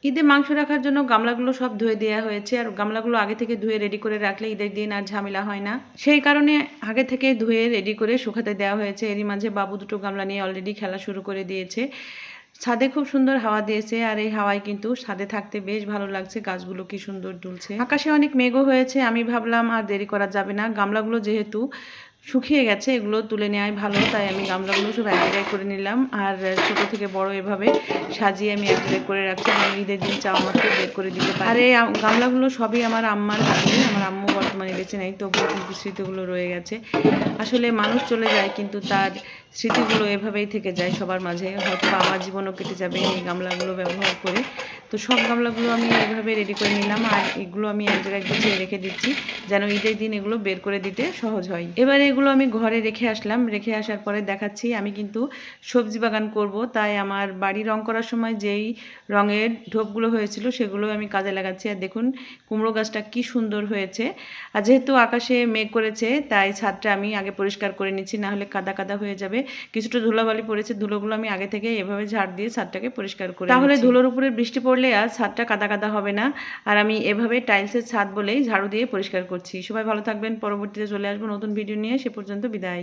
ঈদে মাংস রাখার জন্য গামলাগুলো সব ধুয়ে দেওয়া হয়েছে, আর গামলাগুলো আগে থেকে ধুয়ে রেডি করে রাখলে ঈদের দিন আর ঝামেলা হয় না। সেই কারণে আগে থেকে ধুয়ে রেডি করে শুকাতে দেওয়া হয়েছে। এরই মাঝে বাবু দুটো গামলা নিয়ে অলরেডি খেলা শুরু করে দিয়েছে। ছাদে খুব সুন্দর হাওয়া দিয়েছে, আর এই হাওয়ায় কিন্তু ছাদে থাকতে বেশ ভালো লাগছে। গাছগুলো কি সুন্দর দুলছে, আকাশে অনেক মেঘও হয়েছে। আমি ভাবলাম আর দেরি করা যাবে না, গামলাগুলো যেহেতু শুকিয়ে গেছে এগুলো তুলে নেওয়াই ভালো, তাই আমি গামলাগুলো সব এক জায়গায় করে নিলাম। আর ছোট থেকে বড় এভাবে সাজিয়ে আমি এক জায়গায় করে রাখছি, যেন ঈদের দিন চাওয়া মাত্র বের করে দিতে পারি। আর এই গামলাগুলো সবই আমার আম্মার হাতে। আমার আম্মু বর্তমানে বেঁচে নেই, তবুও কিন্তু স্মৃতিগুলো রয়ে গেছে। আসলে মানুষ চলে যায় কিন্তু তার স্মৃতিগুলো এভাবেই থেকে যায় সবার মাঝে। হয়তো আমার জীবনও কেটে যাবে এই গামলাগুলো ব্যবহার করে। তো সব গামলাগুলো আমি এইভাবে রেডি করে নিলাম, আর এগুলো আমি এক জায়গায় গুছিয়ে রেখে দিচ্ছি, যেন ঈদের দিন এগুলো বের করে দিতে সহজ হয়। এবারে এগুলো আমি ঘরে রেখে আসলাম। রেখে আসার পরে দেখাচ্ছি, আমি কিন্তু সবজি বাগান করব, তাই আমার বাড়ি রং করার সময় যেই রঙের ঢোপগুলো হয়েছিল সেগুলো আমি কাজে লাগাচ্ছি। আর দেখুন কুমড়ো গাছটা কি সুন্দর হয়েছে। আর যেহেতু আকাশে মেঘ করেছে তাই ছাদটা আমি আগে পরিষ্কার করে নিচ্ছি, না হলে কাদা কাদা হয়ে যাবে। কিছুটা ধুলাবালি পড়েছে, ধুলোগুলো আমি আগে থেকে এভাবে ঝাড় দিয়ে ছাদটাকে পরিষ্কার করে, তাহলে ধুলোর উপরে বৃষ্টি পড়লে আর ছাদটা কাদা কাদা হবে না। আর আমি এভাবে টাইলসের ছাদ বলেই ঝাড়ু দিয়ে পরিষ্কার করছি। সবাই ভালো থাকবেন, পরবর্তীতে চলে আসবো নতুন ভিডিও নিয়ে। সে পর্যন্ত বিদায়।